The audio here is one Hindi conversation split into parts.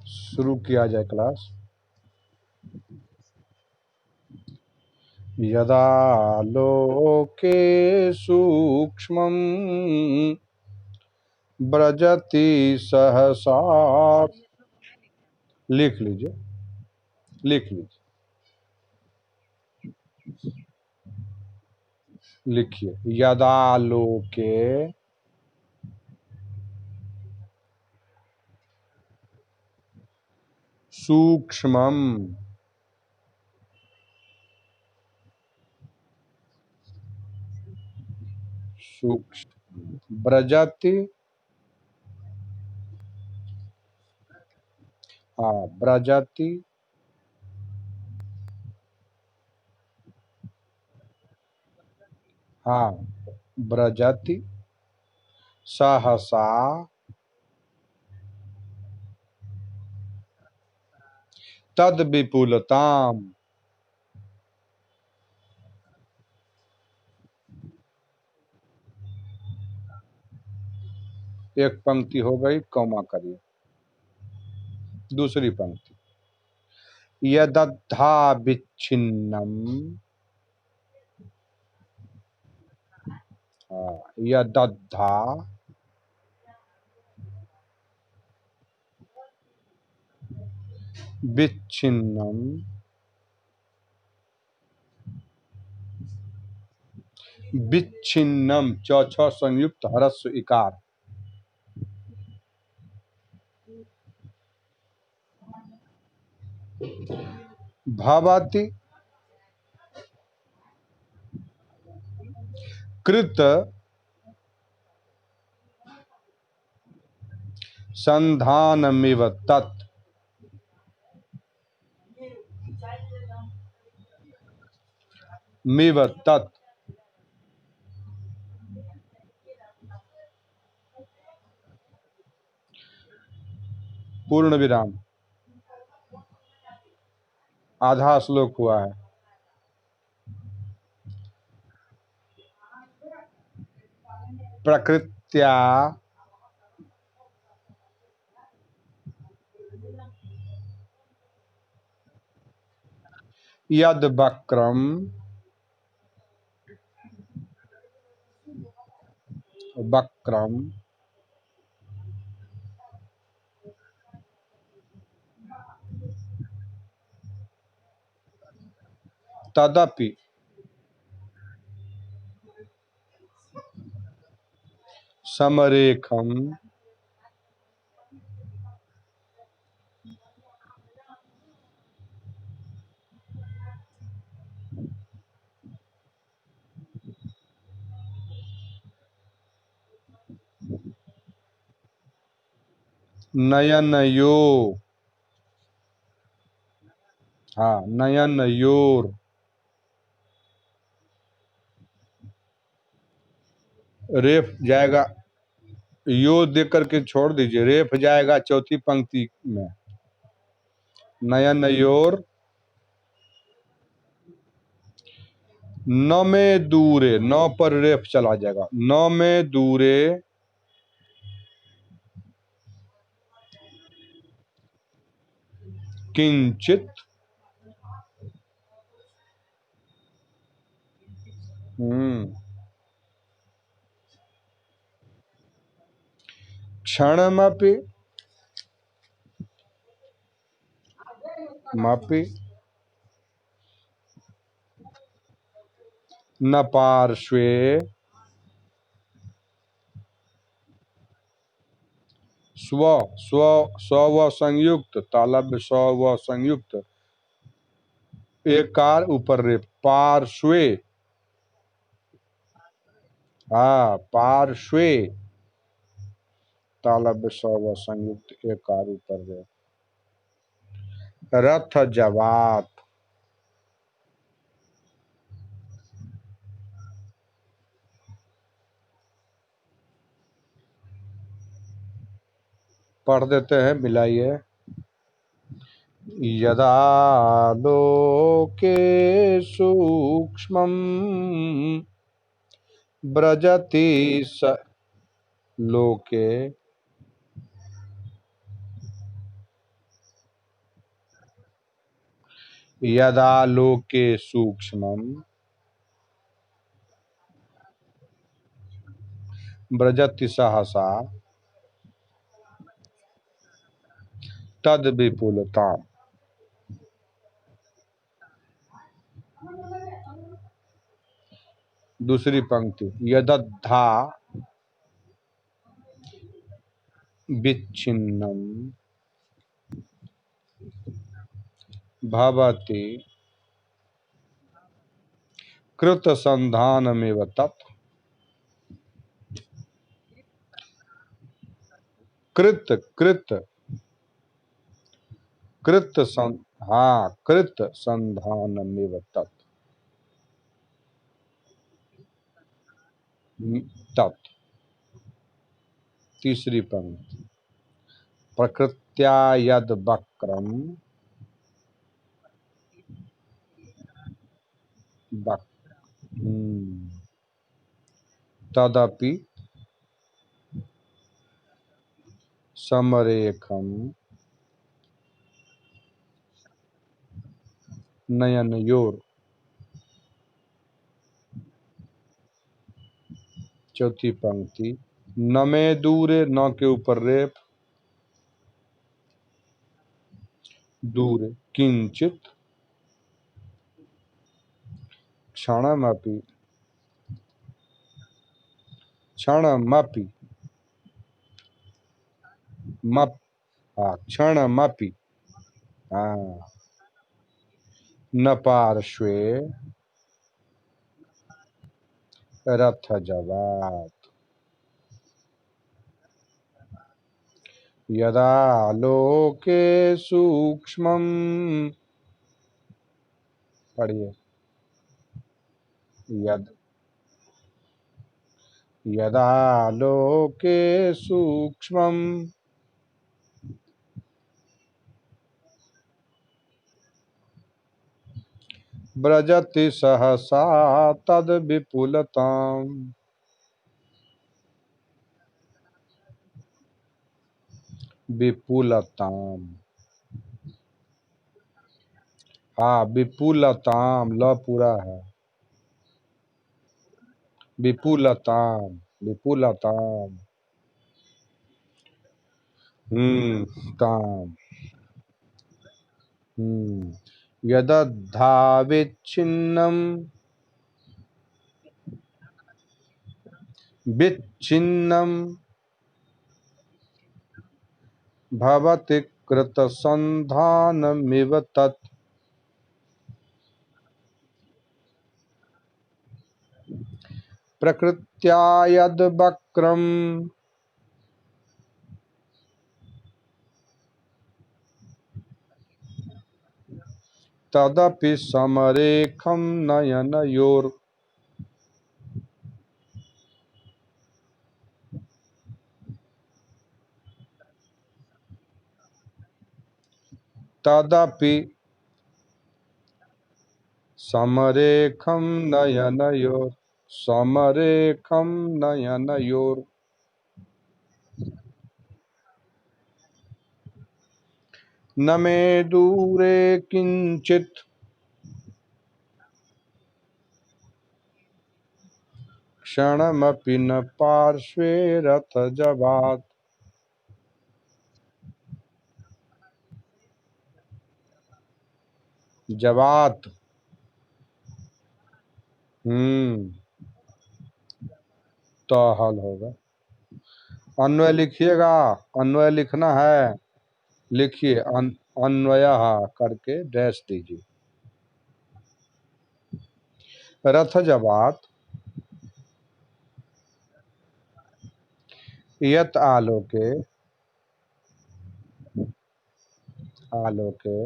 शुरू किया जाए क्लास। यदा लोके सूक्ष्मं ब्रजति सहसा। लिख लीजिए, लिख लीजिए, लिखिए। यदा लोके सूक्ष्मम सूक्ष्म ब्रजति। हाँ, ब्रजति। हाँ, ब्रजति सहसा तद विपुलताम। एक पंक्ति हो गई, कौमा करिए। दूसरी पंक्ति, यदद्धा विच्छिन्नम। यदद्धा विच्छिन्नम विच्छिन्नम चौथा संयुक्त ह्रस्व इकार। भवति कृत संधानमिव तत्। मिव तत् पूर्ण विराम। आधा श्लोक हुआ है। प्रकृत्या यद वक्रम वक्रम तदपि समरेखम नयनयो। हाँ, नयनयोर। रेफ जाएगा, यो देख करके छोड़ दीजिए, रेफ जाएगा चौथी पंक्ति में। नयनयोर न में दूरे, न पर रेफ चला जाएगा। न में दूरे किंचित क्षणमपि मपि न पार्श्वे स्व स्व स्व व संयुक्त तालव्य स्व व संयुक्त एक कार ऊपर रे पार्श्वे। हाँ, पार्श्वे तालव्य स्व व संयुक्त एक कार ऊपर रे। रथ जवात पढ़ देते हैं, मिलाइए। यदा लोके सूक्ष्मं ब्रजति स लोके यदा लोके सूक्ष्मं व्रजति सहसा तद विपुलता। दूसरी पंक्ति यदद्धा विच्छिन्नं भवति कृतसन्धानमेव तत्। कृत कृत कृत सं हाँ कृत संधानमेव तत्। तत्। तीसरी पंक्ति प्रकृत्या यद वक्रम तदपि समरेखम नयनयोर। चौथी पंक्ति न में दूरे न के ऊपर रेप दूर किंचित क्षणमपि क्षणमपि मप क्षणमपि हाँ, न पार्श्वे रथ जवात् यदा लोके सूक्ष्मं पढ़िए यद यदा लोके सूक्ष्मं व्रजति सहसा तद विपुलताम्। विपुलताम् हाँ विपुलताम ल पूरा है विपुलताम विपुलताम ताम यदद्धाविच्छिन्नं विच्छिन्नं भवति कृतसन्धानमिव तत्। प्रकृत्या यद् वक्रं तदपि समरेखं नयनयोर। तदपि समरेखं नयनयोर समरेखं नयनयोर। न मे दूरे किंचित क्षणमपि न पार्श्वे रथ जवात्। जवात हम्म तो हल होगा। अन्वय लिखिएगा अन्वय लिखना है लिखिए अन्वय करके डैश दीजिए। रथ जवात यत आलोके आलोके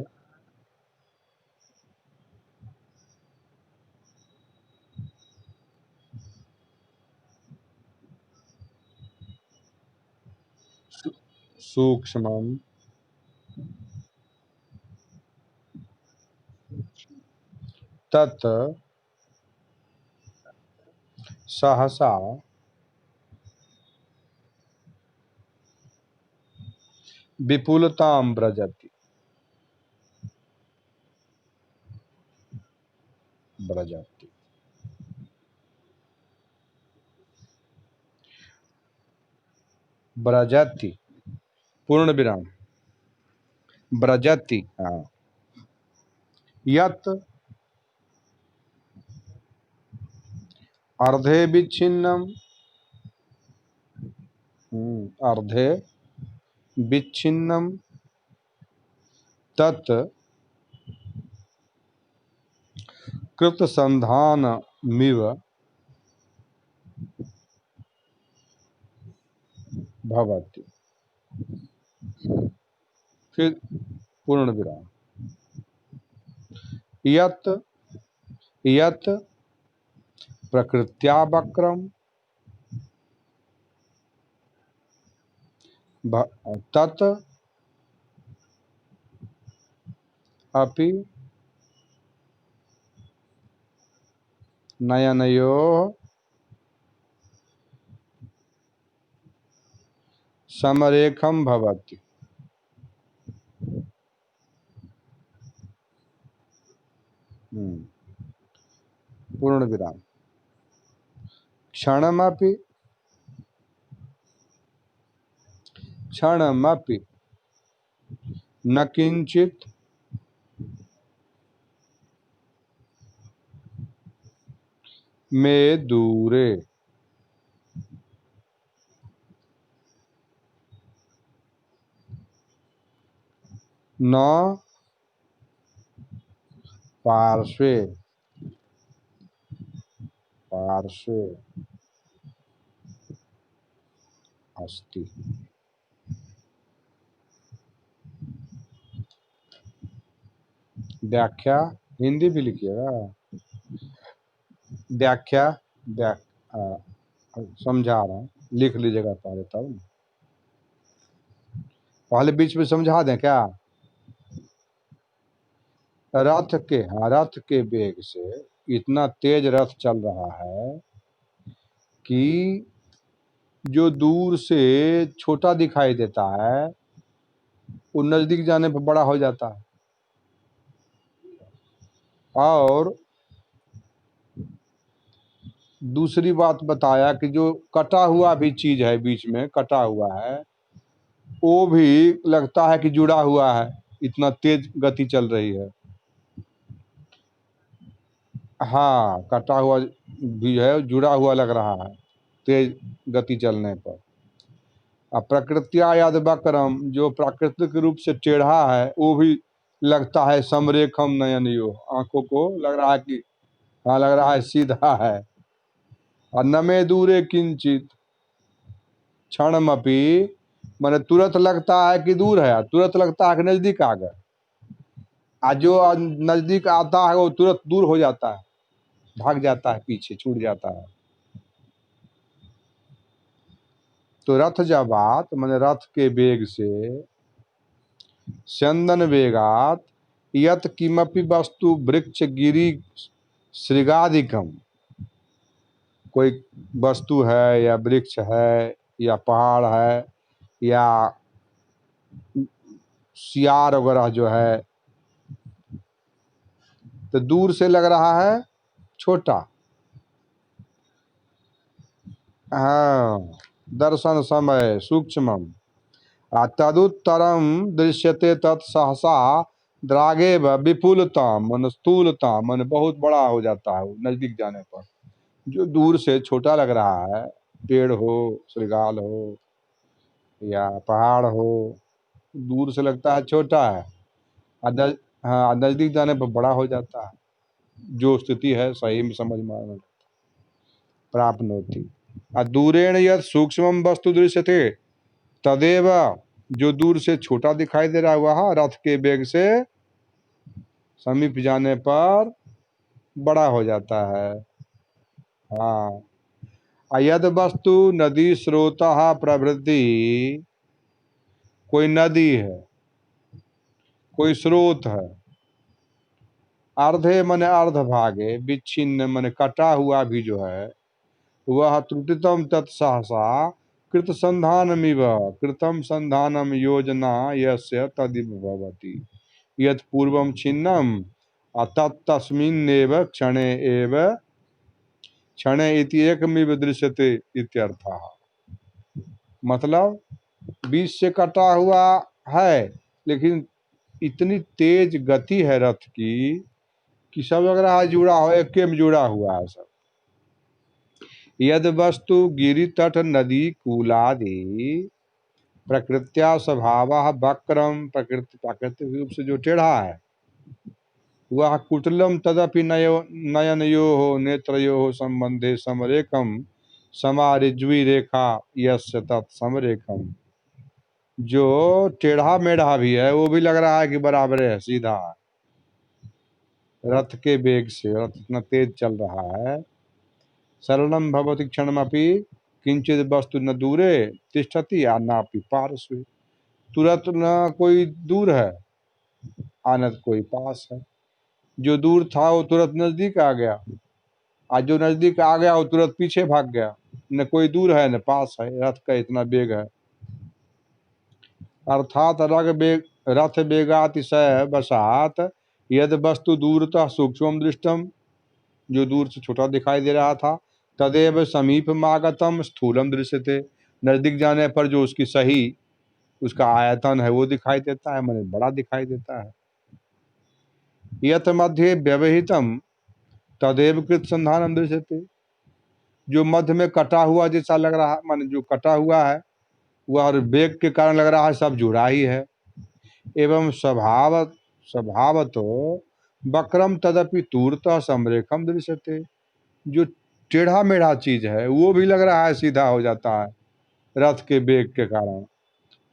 सूक्ष्मम तत् सहसा विपुलताम व्रजति, व्रजति। व्रजति पूर्ण विराम, व्रजति। हाँ, यत अर्धे विच्छिन्नम, अर्धे विच्छिन्नम तत् कृत संधानमिव भवति। फिर पूर्ण विराम, यत यत प्रकृत्या वक्रम तत् अपि नयनयोः समरेखम भवति। पूर्ण विराम, क्षणमपि क्षणमपि न किंचित मे दूरे न पार्श्वे पार्श्वे अस्ति। व्याख्या हिंदी भी लिखिएगा, व्याख्या समझा रहा हूँ, लिख लीजिएगा पहले, तब पहले बीच में समझा दें क्या। रथ के वेग से इतना तेज रथ चल रहा है कि जो दूर से छोटा दिखाई देता है वो नजदीक जाने पर बड़ा हो जाता है। और दूसरी बात बताया कि जो कटा हुआ भी चीज है, बीच में कटा हुआ है, वो भी लगता है कि जुड़ा हुआ है, इतना तेज गति चल रही है। हाँ, कटा हुआ भी है, जुड़ा हुआ लग रहा है तेज गति चलने पर। अब प्रकृत्या याद वक्रम, जो प्राकृतिक रूप से टेढ़ा है, वो भी लगता है समरेखम नयनयो, आंखों को लग रहा है कि हाँ, लग रहा है सीधा है। और न में दूरे किंचित क्षणमपि, माने तुरंत लगता है कि दूर है, तुरंत लगता है कि नजदीक आ गए। आज जो नजदीक आता है वो तुरंत दूर हो जाता है, भाग जाता है, पीछे छूट जाता है। तो रथ जबात माने रथ के वेग से, चंदन वेगात यत किमपि वस्तु वृक्ष गिरी श्रृगादिकम, कोई वस्तु है या वृक्ष है या पहाड़ है या सियार वगैरह जो है, तो दूर से लग रहा है छोटा। हाँ, दर्शन समय सूक्ष्मम तदुत्तरम दृश्यते तत्सहसा द्रागे विपुलता मन स्थूलता, मन बहुत बड़ा हो जाता है नजदीक जाने पर। जो दूर से छोटा लग रहा है, पेड़ हो, श्रृगाल हो या पहाड़ हो, दूर से लगता है छोटा है, हाँ, नजदीक जाने पर बड़ा हो जाता है। जो स्थिति है सही में समझ में आना प्राप्त होती। दूरेण यद सूक्ष्म वस्तु दृश्यते तदेव, जो दूर से छोटा दिखाई दे रहा है वह रथ के वेग से समीप जाने पर बड़ा हो जाता है। हाँ, यद वस्तु नदी स्रोत प्रवृत्ति, कोई नदी है, कोई स्रोत है, अर्धे मन अर्ध भागे विच्छिन्न मन कटा हुआ भी जो है, वह त्रुटितम तत्सहसा कृत संधानमिव कृतम संधानम योजना यस्य तदिव भवति यत् पूर्वम छिन्नम तत्तस्मिन्नेव क्षणे एव क्षणे इति एकमिव दृश्यते इत्यर्थः। मतलब बीच से कटा हुआ है, लेकिन इतनी तेज गति है रथ की कि सब लग रहा है जुड़ा हो, एक में जुड़ा हुआ है सब। यद वस्तु गिरि तट नदी कूलादि प्रकृत्या स्वभाव वक्रम प्रकृति प्राकृतिक रूप से जो टेढ़ा है वह कुटलम तदपि नयनयो नेत्रयो संबंधे समरेकम समारिज्वी रेखा यस्य तत् समरेकम। जो टेढ़ा मेढ़ा भी है वो भी लग रहा है कि बराबर है, सीधा है। रथ के वेग से रथ इतना तेज चल रहा है। शरणम भवति क्षणमपि किंचित वस्तु न दूरे तिष्ठति या नापि पार्श्वे। तुरंत न कोई दूर है आनत कोई पास है। जो दूर था वो तुरंत नजदीक आ गया, आज जो नजदीक आ गया वो तुरंत पीछे भाग गया। न कोई दूर है न पास है, रथ का इतना वेग है। अर्थात रथ वेगातिशय वशात यद वस्तु दूरतः सूक्ष्म दृष्टम, जो दूर से छोटा दिखाई दे रहा था, तदेव समीप मागतम स्थूलम दृश्यते, नजदीक जाने पर जो उसकी सही उसका आयतन है वो दिखाई देता है, मैंने बड़ा दिखाई देता है। यत मध्य व्यवहितम तदेव कृत संधानम दृश्यते, जो मध्य में कटा हुआ जैसा लग रहा है, माने जो कटा हुआ है वह और वेग के कारण लग रहा है सब जुड़ा ही है। एवं स्वभाव तो वक्रम तदपि तूर्त समरेखम दृश्यते, जो टेढ़ा मेढ़ा चीज है वो भी लग रहा है सीधा हो जाता है रथ के वेग के कारण।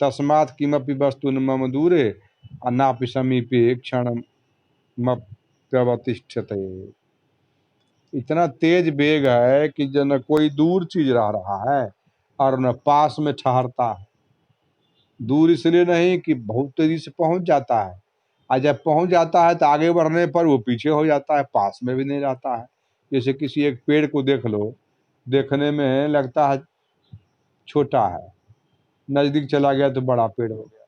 तस्मात् किमपि वस्तु मम दूरे अनापि समीपे क्षण मप्यवतिष्ठते। इतना तेज वेग है कि न कोई दूर चीज रह रहा है और न पास में ठहरता है। दूर इसलिए नहीं कि बहुत तेजी से पहुंच जाता है, और जब पहुंच जाता है तो आगे बढ़ने पर वो पीछे हो जाता है, पास में भी नहीं रहता है। जैसे किसी एक पेड़ को देख लो, देखने में लगता है छोटा है, नजदीक चला गया तो बड़ा पेड़ हो गया।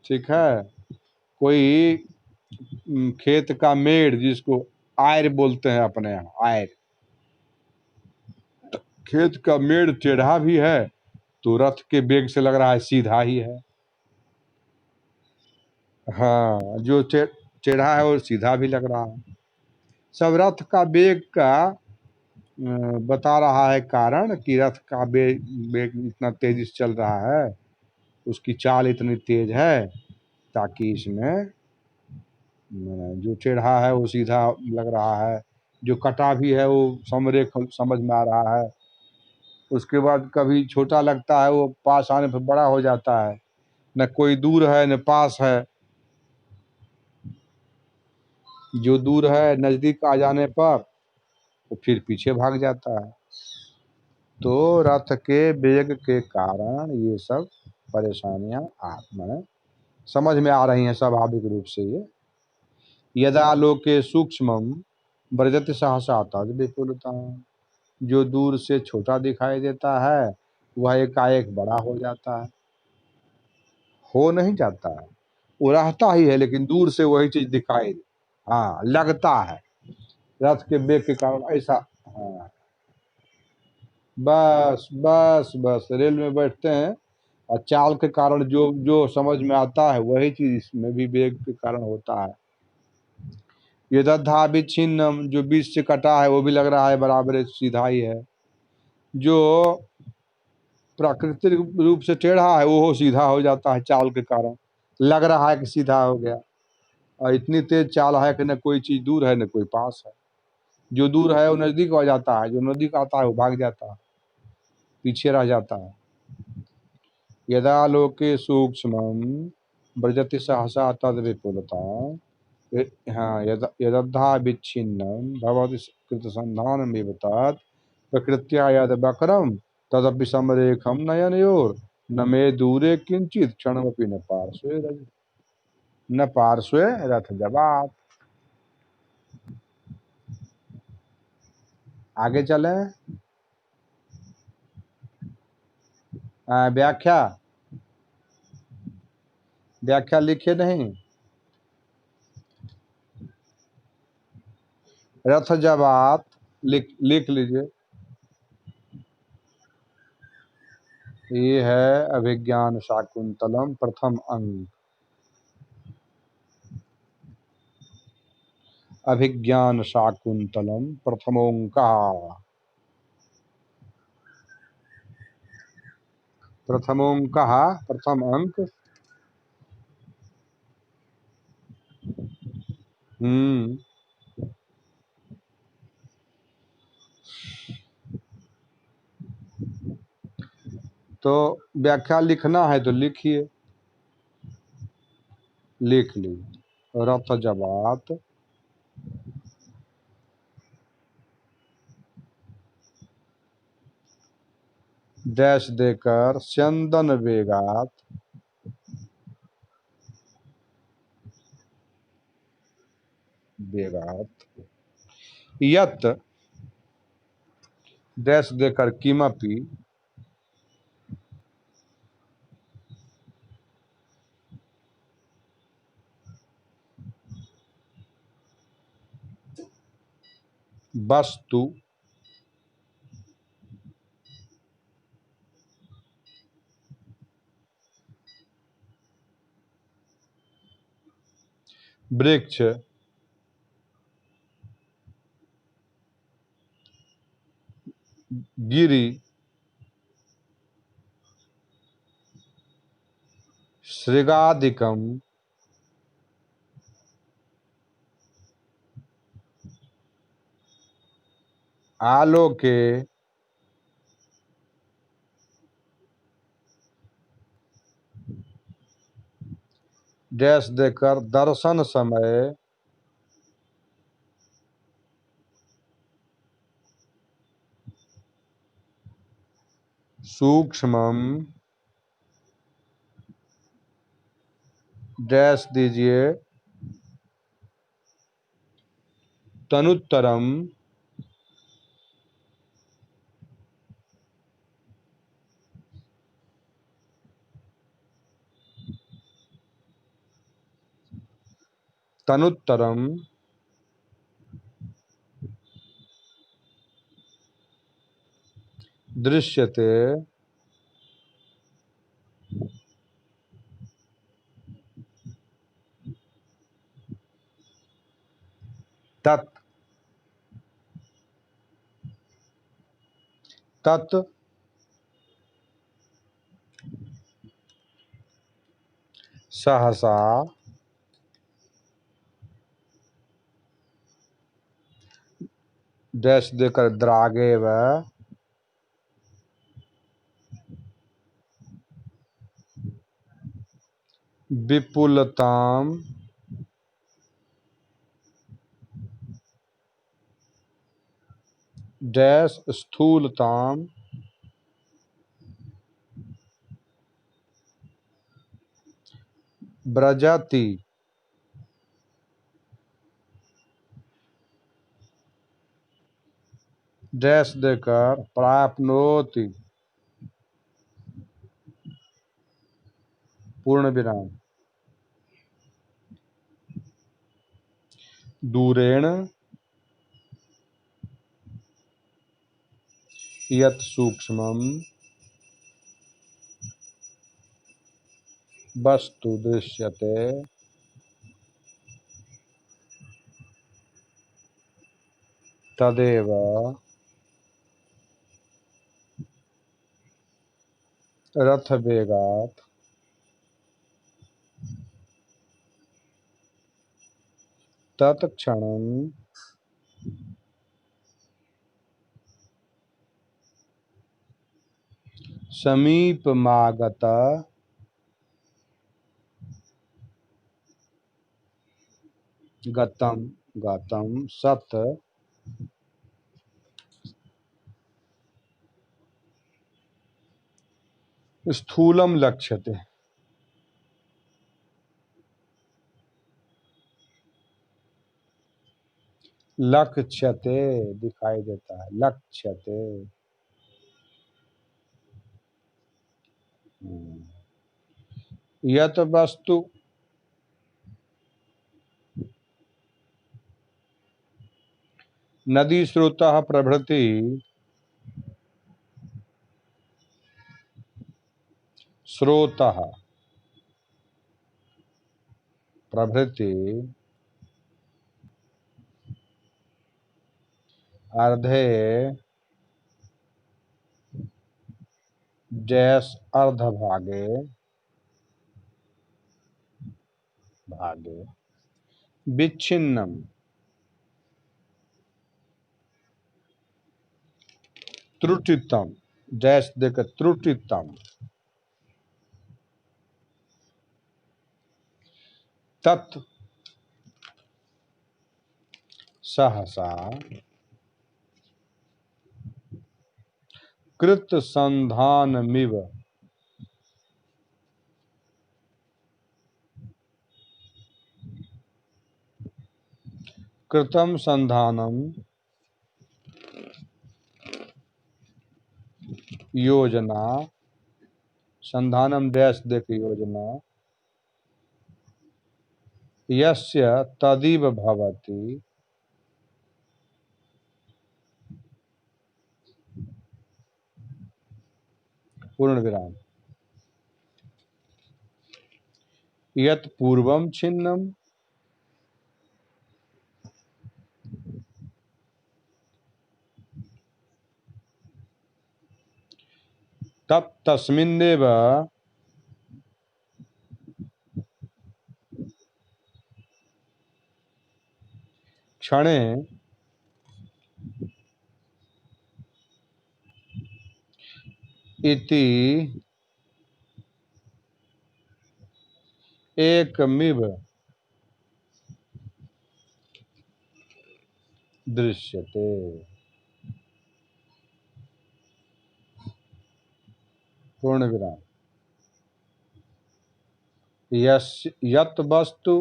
ठीक है। कोई खेत का मेड़ जिसको आयर बोलते हैं अपने यहाँ, आयर, खेत का मेड़ टेढ़ा भी है तो रथ के वेग से लग रहा है सीधा ही है। हाँ, जो टेढ़ा है वो सीधा भी लग रहा है। सब रथ का वेग का बता रहा है कारण कि रथ का वेग इतना तेजी से चल रहा है, उसकी चाल इतनी तेज है ताकि इसमें जो टेढ़ा है वो सीधा लग रहा है, जो कटा भी है वो समरेख समझ में आ रहा है। उसके बाद कभी छोटा लगता है वो पास आने पर बड़ा हो जाता है, न कोई दूर है न पास है। जो दूर है नजदीक आ जाने पर वो फिर पीछे भाग जाता है। तो रथ के वेग के कारण ये सब परेशानियां में समझ में आ रही हैं स्वाभाविक रूप से। ये यदा लोके सूक्ष्म ब्रजत सहसा तद विपुलता, जो दूर से छोटा दिखाई देता है वह एकाएक बड़ा हो जाता है। हो नहीं जाता है, वो रहता ही है लेकिन दूर से वही चीज दिखाई, हाँ, लगता है रथ के वेग के कारण ऐसा। हाँ, बस बस बस रेल में बैठते हैं और चाल के कारण जो जो समझ में आता है वही चीज इसमें भी वेग के कारण होता है। ये दधा विच्छिन्नम, जो बीच से कटा है वो भी लग रहा है बराबर सीधा ही है। जो प्राकृतिक रूप से टेढ़ा है वो सीधा हो जाता है चाल के कारण, लग रहा है कि सीधा हो गया। और इतनी तेज चाल है कि न कोई चीज दूर है न कोई पास है। जो दूर है वो नजदीक हो जाता है, जो नजदीक आता है वो भाग जाता है, पीछे रह जाता है। यदा लोके सूक्ष्म ब्रजति सहसा तद विपुलता, हाँ, यदद्धा विच्छिन्नम भवति कृत संधान विवतात प्रकृत्या यद वक्रम तदपि समरेखम नयनयोर न मे दूरे किंचित क्षणमपि न पार्श्वे न पार्श्वे रथ जवाब। आगे चले। व्याख्या व्याख्या लिखे नहीं। रथ जबात लिख लीजिए। ये है अभिज्ञान शाकुंतलम प्रथम अंक। अभिज्ञान शाकुंतलम प्रथमोंका। प्रथमोंका प्रथम अंक। हम्म। तो व्याख्या लिखना है तो लिखिए। लिख ली। रथ जबात डैश देकर चंदन वेगात वेगात यत डैश देकर किमपि वस्तु वृक्ष गिरि श्रृगादिकम आलोके डैश देकर दर्शन समय सूक्ष्मम डैश दीजिए तनुत्तरम तनुत्तरम दृश्यते तत् तत् सहसा डैश देकर द्रागेव विपुलताम डैश स्थूलताम ब्रजति डैश देकर प्राप्नोति पूर्ण विराम दूरेण यत् सूक्ष्मम वस्तु दृश्यते तदेव रथ वेगात तत्क्षणं समीपमागत गतम गतम सत स्थूलम लक्ष्यते। लक्ष्यते दिखाई देता है। लक्ष्यते यत वस्तु नदी स्रोतः प्रभृति स्रोतः प्रभृति अर्धे जैस अर्धभागे भागे विच्छिन्नम त्रुटितम जैस देख त्रुटितम तत् सहसा कृत संधानमिव कृतम संधानम योजना संधानम डैश देख योजना यस्य तदिव भवति पूर्ण विराम यत् पूर्वम छिन्नम तत् तस्मिन्नेव क्षणे इति एकमिव दृश्यते पूर्ण विराम यत् वस्तु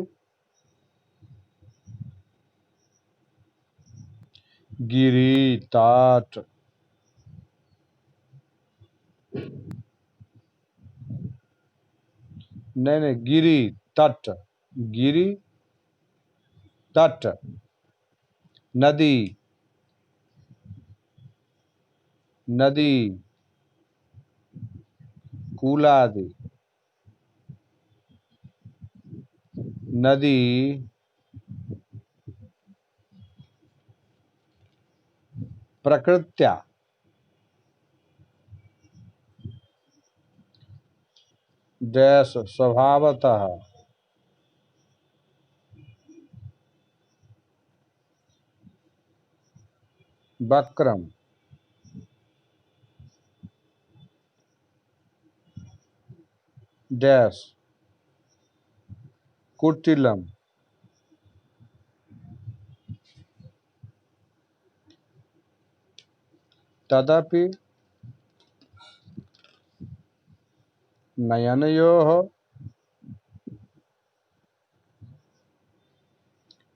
गिरि तट नहीं गिरि तट गिरि तट नदी नदी कूलादि नदी प्रकृत्या डैश स्वभावतः वक्रम डैश कुटिलम तदपि नयनयोः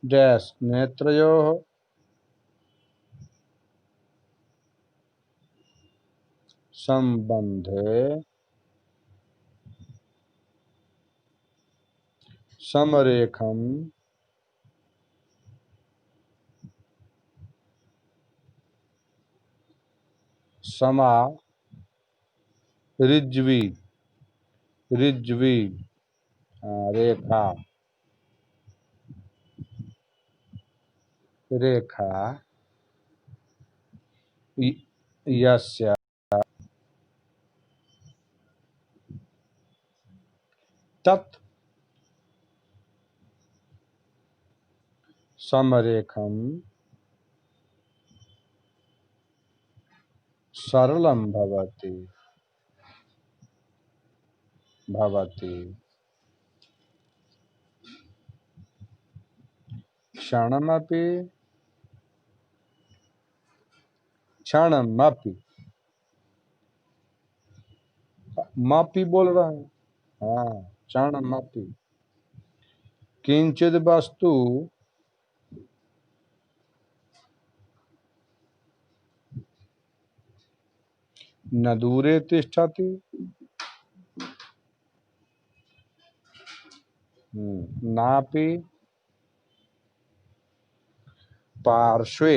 डैश नेत्रयोः संबंधे समरेखम समा रिज्वी रिज्वी रेखा रेखा यस्य तत् समरेखम सरलम भवति भवति क्षणमपि क्षणमपि मापी बोल रहा है हाँ क्षणमपि किंचित वस्तु न दूरे तिष्ठति नापि पार्श्वे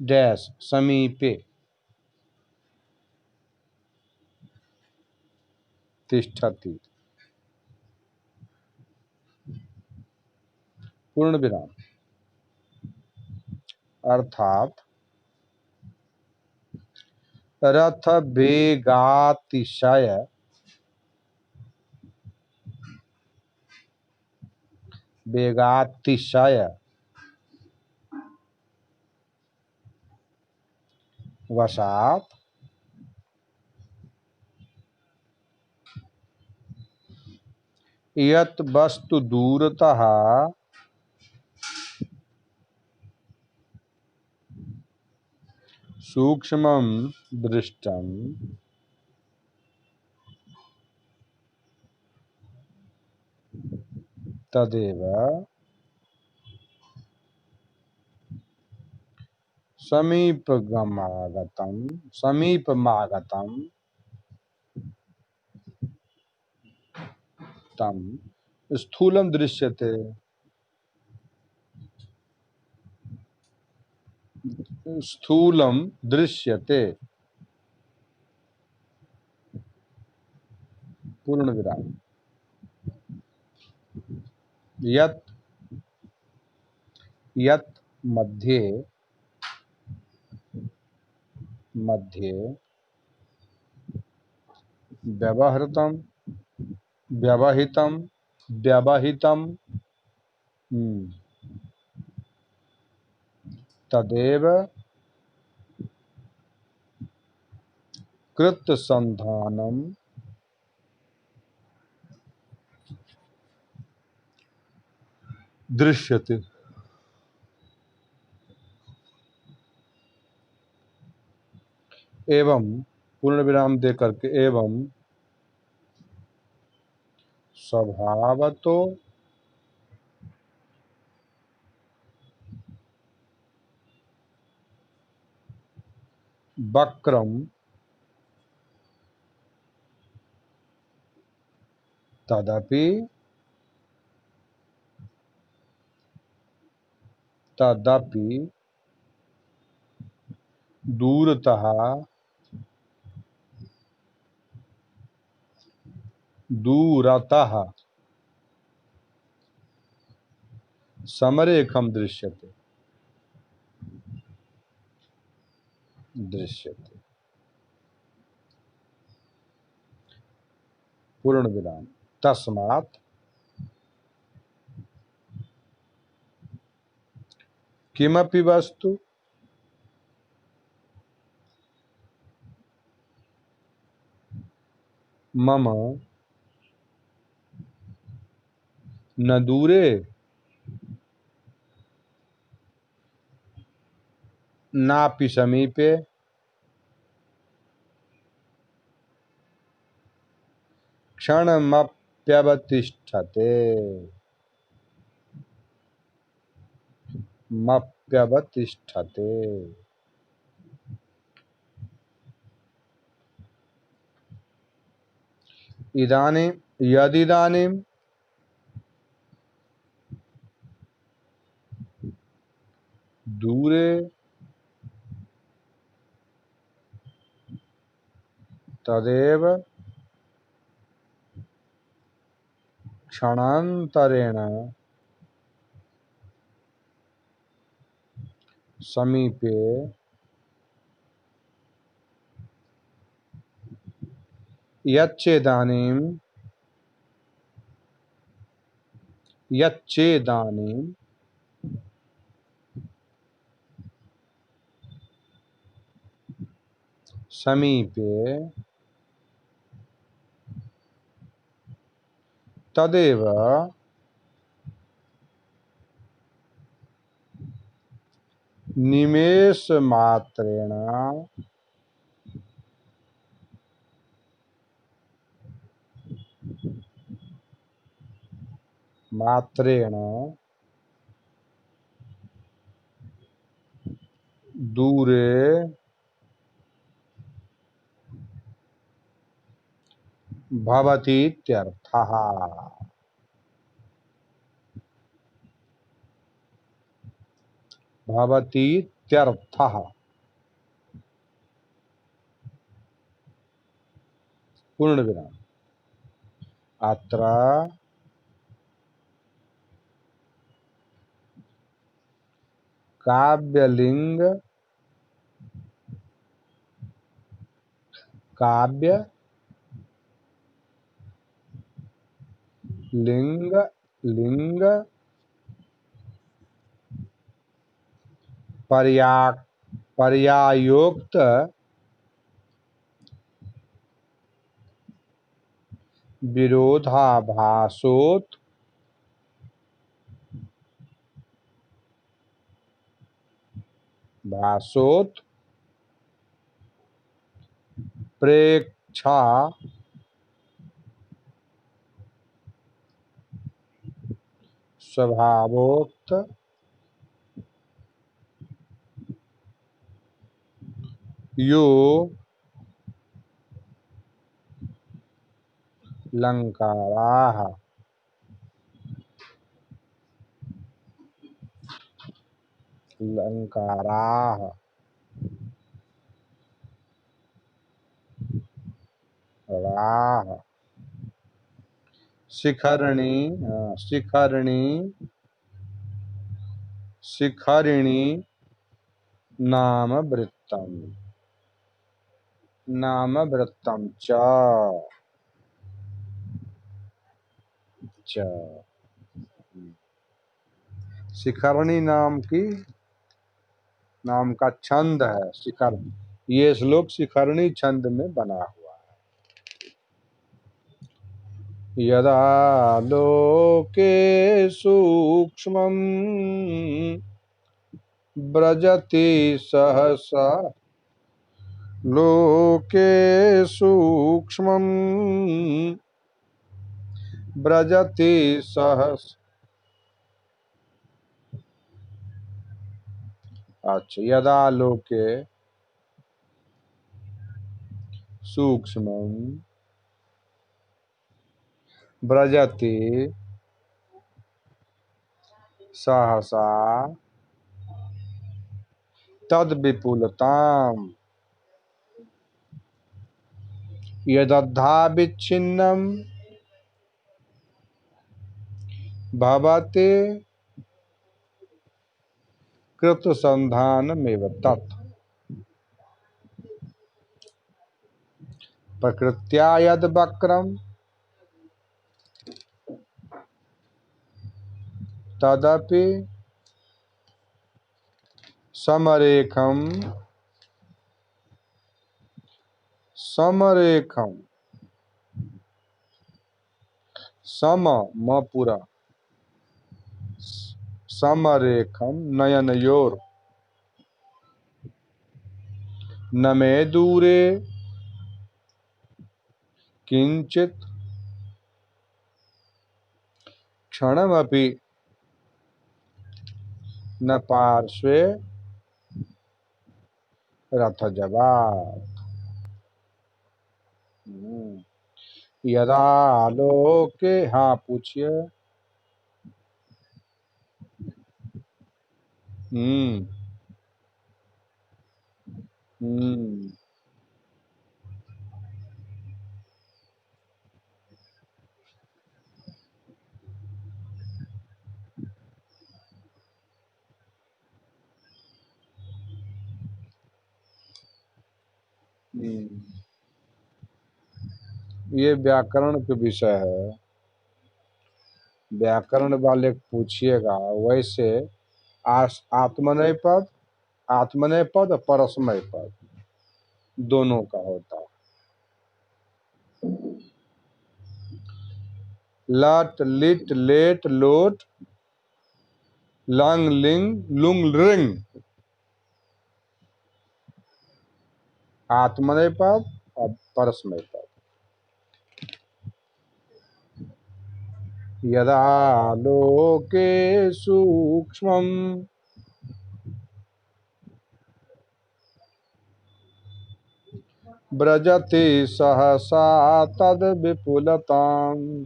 डैश समीपे तिष्ठति। पूर्ण विराम। अर्थात रथ वेगातिशय वशात यत् वस्तु दूरतः सूक्ष्मं दृष्टं तदेव समीपमागतं तं स्थूलं दृश्यते। स्थूलं दृश्यते। पूर्ण विराम। यत् यत् मध्ये व्यवहृतं व्यवहितं व्यवहितं तदेव कृतसंधानं दृश्यते। एवं पूर्ण विराम दे करके एवं स्वभावतो वक्रम तदपि दूरतः समरेखम दृश्यते। पूर्ण विराम। तस्मात् किमपि वस्तु मम न दूरे नापि समीपे क्षणमप्यवतिष्ठते मप्यवतिष्ठते। इदानीं यदिदानीं दूरे तदेव क्षणान्तरेण समीपे यच्चेदानीं समीपे तदेव मात्रेण दूरे भवतीत्यर्थः। भवतीत्यर्थः। पूर्ण विराम। अत्र काव्यलिंग काव्य लिंग लिंग पर्या पर्यायोक्त विरोधाभासोत भासोत प्रेक्षा स्वभावोक्त यो लंकाराः लंकाराः राः शिखरणी शिखरणी शिखरिणी नाम वृत्तम नाम वृत्तम च शिखरणी नाम का छंद है शिखर। ये श्लोक शिखरणी छंद में बना हुआ है। यदा लोके सूक्ष्मं व्रजति सहसा लोके सूक्ष्मं व्रजति सहस। अच्छा, यदा लोके सूक्ष्मं व्रजति सहसा तद विपुलताम यदद्धा विच्छिन्नं भवते कृतसंधानमेव तत् प्रकृत्या यद वक्रम तदपि समरेखम समरेखम सम म पूरा समरेखम नयनयोर न मे दूरे किंचित क्षणमपि न पार्श्वे रथजवात्। यदा लोके हाँ पूछिए। हम्म हम्म हम्म। ये व्याकरण के विषय है। व्याकरण वाले पूछिएगा वैसे। आत्मनेपद आत्मनेपद और परस्मय पद दोनों का होता है। लट लिट लेट लोट लंग लिंग लुंग रिंग आत्मनेपद और परस्मय पद। यदा लोके सूक्ष्मम व्रजति सहसा तद विपुलताम्।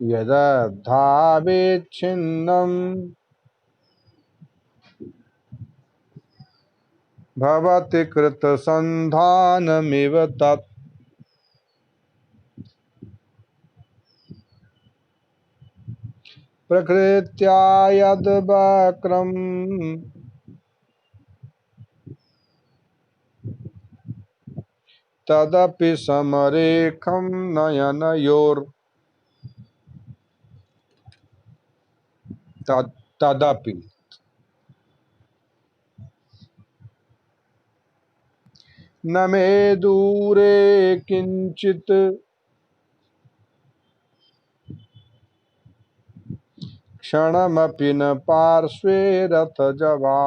यदद्धावेच्छिन्नम् भवति कृतसन्धानमिव तत्। प्रकृत्या यद्वक्रम् तदपि समरेखं नयनयोर्। तदपि न मे दूरे किंचित क्षणमपि न पार्श्वे रथजवा।